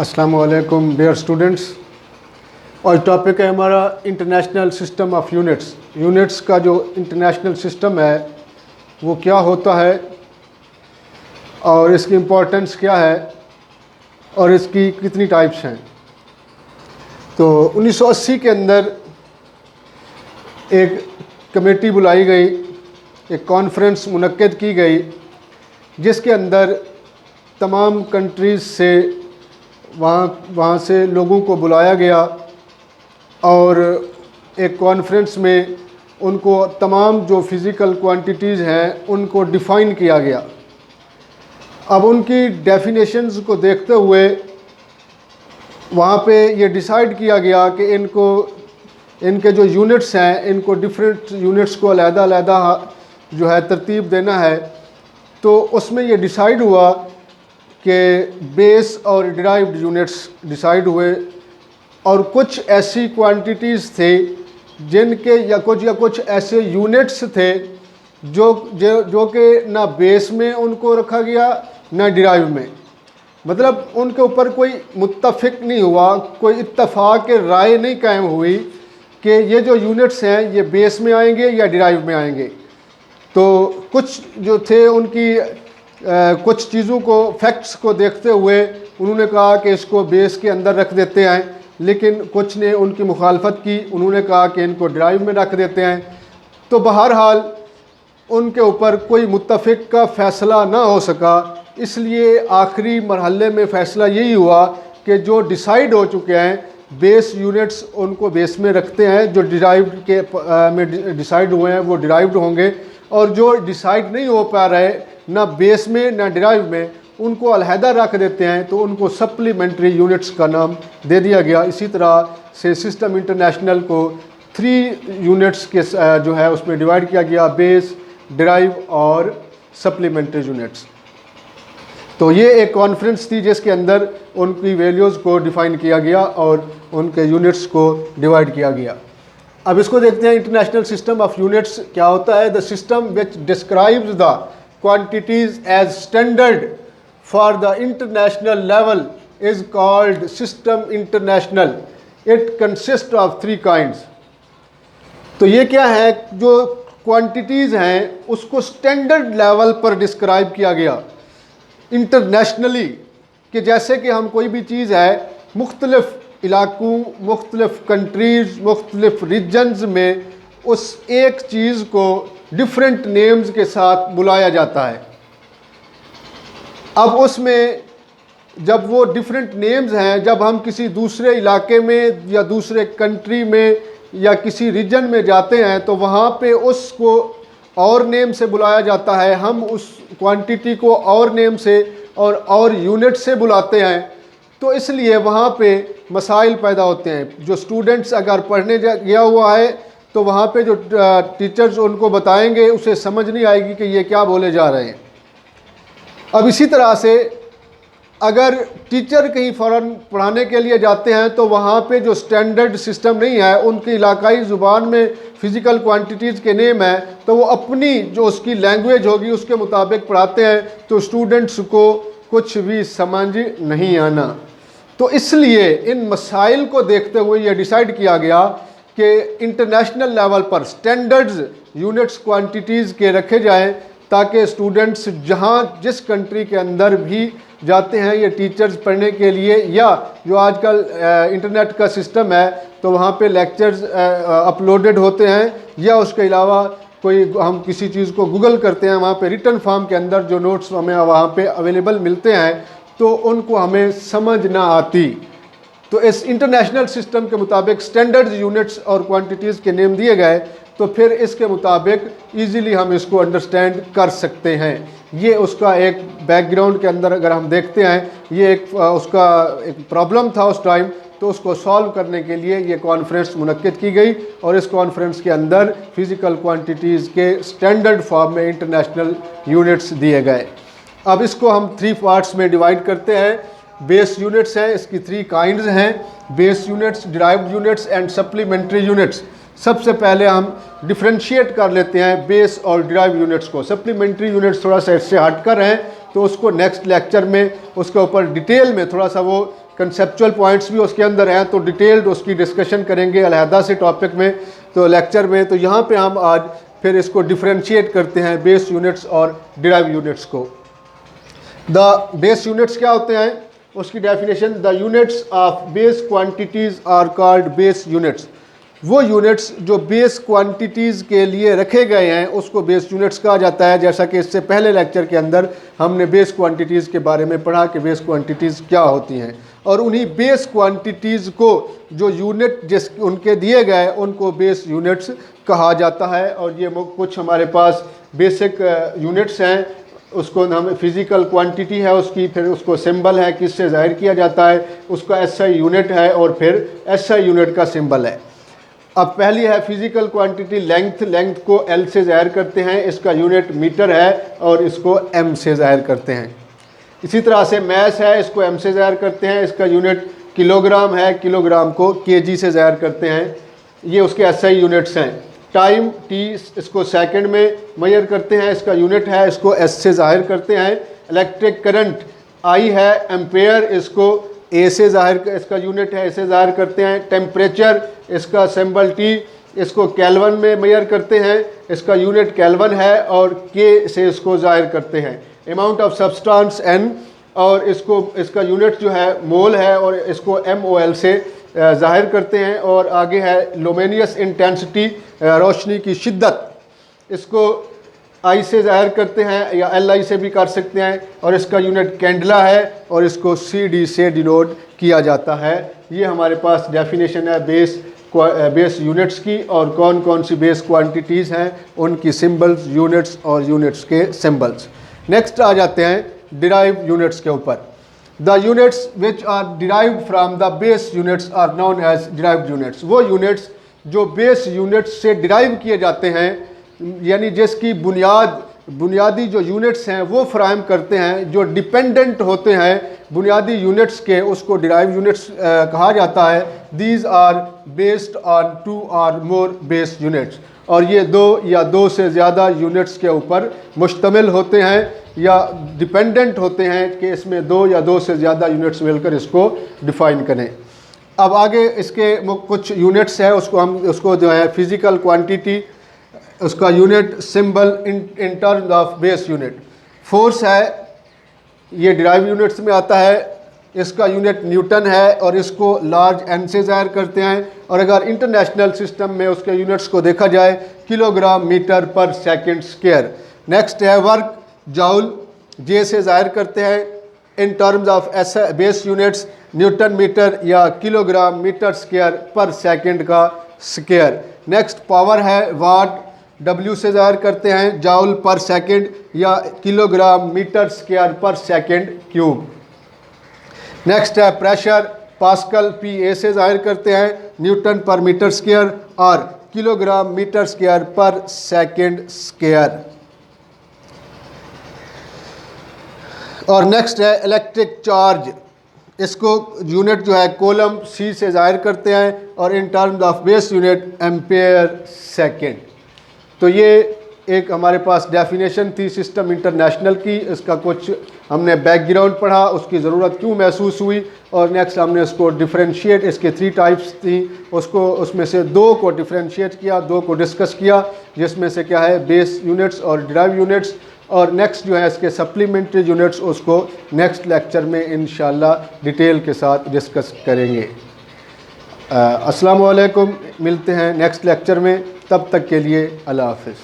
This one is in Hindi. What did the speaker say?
अस्सलाम वालेकुम डियर स्टूडेंट्स। और टॉपिक है हमारा international system of units. Units का जो इंटरनेशनल सिस्टम है वो क्या होता है और इसकी इम्पोर्टेंस क्या है और इसकी कितनी टाइप्स हैं। तो 1980 के अंदर एक कमेटी बुलाई गई, एक कॉन्फ्रेंस मुनक्किद की गई जिसके अंदर तमाम कंट्रीज़ से वहाँ से लोगों को बुलाया गया और एक कॉन्फ्रेंस में उनको तमाम जो फ़िज़िकल क्वांटिटीज़ हैं उनको डिफ़ाइन किया गया। अब उनकी डेफिनेशंस को देखते हुए वहाँ पे ये डिसाइड किया गया कि इनके जो यूनिट्स हैं इनको डिफरेंट यूनिट्स को अलग-अलग जो है तरतीब देना है। तो उसमें ये डिसाइड हुआ कि बेस और डिराइव्ड यूनिट्स डिसाइड हुए और कुछ ऐसी क्वांटिटीज़ थे जिनके या कुछ ऐसे यूनिट्स थे जो कि ना बेस में उनको रखा गया ना डिराइव में। मतलब उनके ऊपर कोई मुत्तफ़िक नहीं हुआ, कोई इत्तफ़ाक़ राय नहीं कायम हुई कि ये जो यूनिट्स हैं ये बेस में आएंगे या डिराइव में आएंगे। तो कुछ जो थे उनकी कुछ चीज़ों को, फैक्ट्स को देखते हुए उन्होंने कहा कि इसको बेस के अंदर रख देते हैं, लेकिन कुछ ने उनकी मुखालफत की, उन्होंने कहा कि इनको ड्राइव में रख देते हैं। तो बहरहाल उनके ऊपर कोई मुत्तफ़िक का फ़ैसला ना हो सका, इसलिए आखिरी मरहले में फ़ैसला यही हुआ कि जो डिसाइड हो चुके हैं बेस यूनिट्स उनको बेस में रखते हैं, जो डिराइव्ड के में डिसाइड हुए हैं वो डिराइव्ड होंगे, और जो डिसाइड नहीं हो पा रहे ना बेस में ना डिराइव में उनको अलहदा रख देते हैं, तो उनको सप्लीमेंट्री यूनिट्स का नाम दे दिया गया। इसी तरह से सिस्टम इंटरनेशनल को 3 यूनिट्स के जो है उसमें डिवाइड किया गया, बेस, डिराइव और सप्लीमेंट्री यूनिट्स। तो ये एक कॉन्फ्रेंस थी जिसके अंदर उनकी वैल्यूज़ को डिफ़ाइन किया गया और उनके यूनिट्स को डिवाइड किया गया। अब इसको देखते हैं, इंटरनेशनल सिस्टम ऑफ यूनिट्स क्या होता है। The system which describes the quantities as standard for the international level is called system international. It consists of 3 kinds. तो ये क्या है, जो क्वांटिटीज़ हैं उसको स्टैंडर्ड लेवल पर डिस्क्राइब किया गया इंटरनेशनली, कि जैसे कि हम कोई भी चीज़ है मुख्तलिफ़ इलाक़ों, मुख्तलिफ़ कंट्रीज़, मुख्तलिफ़ रीजन्स में उस एक चीज़ को डिफरेंट नेम्स के साथ बुलाया जाता है। अब उसमें जब वो डिफरेंट नेम्स हैं, जब हम किसी दूसरे इलाके में या दूसरे कंट्री में या किसी रीजन में जाते हैं तो वहाँ पे उसको और नेम से बुलाया जाता है, हम उस क्वांटिटी को और नेम से और यूनिट से बुलाते हैं। तो इसलिए वहाँ पे मसाइल पैदा होते हैं। जो स्टूडेंट्स अगर पढ़ने गया हुआ है तो वहाँ पे जो टीचर्स उनको बताएंगे उसे समझ नहीं आएगी कि ये क्या बोले जा रहे हैं। अब इसी तरह से अगर टीचर कहीं फ़ौरन पढ़ाने के लिए जाते हैं तो वहाँ पे जो स्टैंडर्ड सिस्टम नहीं है, उनकी इलाकाई ज़ुबान में फ़िज़िकल क्वांटिटीज़ के नेम है, तो वो अपनी जो उसकी लैंग्वेज होगी उसके मुताबिक पढ़ाते हैं, तो स्टूडेंट्स को कुछ भी समझ नहीं आना। तो इसलिए इन मसाइल को देखते हुए ये डिसाइड किया गया कि इंटरनेशनल लेवल पर स्टैंडर्ड्स यूनिट्स क्वांटिटीज़ के रखे जाएं, ताकि स्टूडेंट्स जहां जिस कंट्री के अंदर भी जाते हैं ये टीचर्स पढ़ने के लिए, या जो आजकल इंटरनेट का सिस्टम है तो वहाँ पे लेक्चर्स अपलोडेड होते हैं, या उसके अलावा कोई हम किसी चीज़ को गूगल करते हैं, वहाँ पे रिटन फॉर्म के अंदर जो नोट्स हमें वहाँ पे अवेलेबल मिलते हैं तो उनको हमें समझ ना आती। तो इस इंटरनेशनल सिस्टम के मुताबिक स्टैंडर्ड यूनिट्स और क्वांटिटीज़ के नेम दिए गए, तो फिर इसके मुताबिक इजीली हम इसको अंडरस्टैंड कर सकते हैं। ये उसका एक बैकग्राउंड के अंदर अगर हम देखते हैं, ये उसका एक प्रॉब्लम था उस टाइम, तो उसको सॉल्व करने के लिए ये कॉन्फ्रेंस मुनक्किद की गई और इस कॉन्फ्रेंस के अंदर फ़िज़िकल क्वांटिटीज़ के स्टैंडर्ड फॉर्म में इंटरनेशनल यूनिट्स दिए गए। अब इसको हम 3 पार्ट्स में डिवाइड करते हैं। बेस यूनिट्स हैं, इसकी 3 काइंड्स हैं, base units, derived units and supplementary units. सबसे पहले हम डिफ्रेंशिएट कर लेते हैं बेस और डिराइव यूनिट्स को। सप्लीमेंट्री यूनिट्स थोड़ा सा इससे हटकर हैं, तो उसको नेक्स्ट लेक्चर में उसके ऊपर डिटेल में थोड़ा सा वो कंसेप्चुअल पॉइंट्स भी उसके अंदर हैं, तो डिटेल्ड उसकी डिस्कशन करेंगे अलहदा से टॉपिक में, तो लेक्चर में। तो यहाँ पे हम आज फिर इसको डिफ्रेंशिएट करते हैं बेस यूनिट्स और डिराइव यूनिट्स को। द बेस यूनिट्स क्या होते हैं, उसकी definition, the units of base quantities are called base units. वो यूनिट्स जो बेस क्वांटिटीज़ के लिए रखे गए हैं उसको बेस यूनिट्स कहा जाता है। जैसा कि इससे पहले लेक्चर के अंदर हमने बेस क्वांटिटीज़ के बारे में पढ़ा कि बेस क्वांटिटीज़ क्या होती हैं, और उन्हीं बेस क्वांटिटीज़ को जो यूनिट जिस उनके दिए गए उनको बेस यूनिट्स कहा जाता है। और ये कुछ हमारे पास बेसिक यूनिट्स हैं, उसको हम फिज़िकल क्वांटिटी है उसकी, फिर उसको सिंबल है किससे ज़ाहिर किया जाता है, उसका एसआई यूनिट है, और फिर एसआई यूनिट का सिंबल है। अब पहली है फिज़िकल क्वांटिटी लेंथ, लेंथ को एल से ज़ाहिर करते हैं, इसका यूनिट मीटर है और इसको एम से ज़ाहिर करते हैं। इसी तरह से मैस है, इसको एम से ज़ाहिर करते हैं, इसका यूनिट किलोग्राम है, किलोग्राम को केजी से ज़ाहिर करते हैं। ये उसके एसआई यूनिट्स हैं। टाइम टी, इसको सेकंड में मेजर करते हैं, इसका यूनिट है, इसको एस से ज़ाहिर करते हैं। इलेक्ट्रिक करंट आई है, एम्पेयर, इसको ए से ज़ाहिर, इसका यूनिट है, इसे ज़ाहिर करते हैं। टेम्परेचर, इसका सिंबल टी, इसको केल्विन में मेजर करते हैं, इसका यूनिट केल्विन है, और के से इसको ज़ाहिर करते हैं। अमाउंट ऑफ सब्सटेंस एन, और इसका यूनिट जो है मोल है, और इसको MOL से ज़ाहिर करते हैं। और आगे है लुमिनियस इंटेंसिटी, रोशनी की शिद्दत, इसको आई से ज़ाहिर करते हैं या LI से भी कर सकते हैं, और इसका यूनिट कैंडला है, और इसको CD से डिनोट किया जाता है। ये हमारे पास डेफिनेशन है बेस यूनिट्स की, और कौन कौन सी बेस क्वांटिटीज़ हैं उनकी सिंबल्स, यूनिट्स और यूनिट्स के सिंबल्स। नेक्स्ट आ जाते हैं डिराइव यूनिट्स के ऊपर। The units which are derived from the base units are known as derived units. वो यूनिट्स जो बेस यूनिट्स से डिराइव किए जाते हैं, यानी जिसकी बुनियादी जो यूनिट्स हैं वो फ्राहम करते हैं, जो डिपेंडेंट होते हैं बुनियादी यूनिट्स के, उसको डिराइव यूनिट्स कहा जाता है। दीज आर बेस्ड ऑन 2 और मोर बेस यूनिट्स, और ये 2 या 2 से ज़्यादा यूनिट्स के ऊपर मुश्तमिल होते हैं या डिपेंडेंट होते हैं कि इसमें 2 या 2 से ज़्यादा यूनिट्स मिलकर इसको डिफ़ाइन करें। अब आगे इसके कुछ यूनिट्स है, उसको जो है फिज़िकल क्वांटिटी, उसका unit symbol in terms of base unit. Force है, ये डिराइव यूनिट्स में आता है, इसका यूनिट न्यूटन है, और इसको लार्ज एन से ज़ाहिर करते हैं। और अगर इंटरनेशनल सिस्टम में उसके यूनिट्स को देखा जाए, किलोग्राम मीटर पर सेकंड स्क्वायर। नेक्स्ट है वर्क, जाउल, जे से ज़ाहिर करते हैं। In terms of base units, newton metre या किलोग्राम मीटर स्क्वायर पर सेकंड का स्क्वायर। नेक्स्ट पावर है, वाट, W से ज़ाहिर करते हैं, जाउल पर सेकंड या किलोग्राम मीटर स्क्वायर पर सेकंड क्यूब। नेक्स्ट है प्रेशर, पास्कल, PA से ज़ाहिर करते हैं, न्यूटन पर मीटर स्क्वायर और किलोग्राम मीटर स्क्वायर पर सेकंड स्क्वायर। और नेक्स्ट है इलेक्ट्रिक चार्ज, इसको यूनिट जो है कोलम, C से ज़ाहिर करते हैं, और इन terms of base unit ampere second. तो ये एक हमारे पास डेफिनेशन थी सिस्टम इंटरनेशनल की, इसका कुछ हमने बैकग्राउंड पढ़ा, उसकी ज़रूरत क्यों महसूस हुई, और नेक्स्ट हमने उसको डिफरेंशिएट, इसके 3 टाइप्स थी, उसमें से 2 को डिफरेंशिएट किया, 2 को डिस्कस किया, जिसमें से क्या है बेस यूनिट्स और डिराइव यूनिट्स। और नेक्स्ट जो है इसके सप्लीमेंट्री यूनिट्स, उसको नेक्स्ट लेक्चर में इंशाल्लाह डिटेल के साथ डिस्कस करेंगे। अस्सलामु अलैकुम, मिलते हैं नेक्स्ट लेक्चर में, तब तक के लिए अल्लाह हाफ़िज़।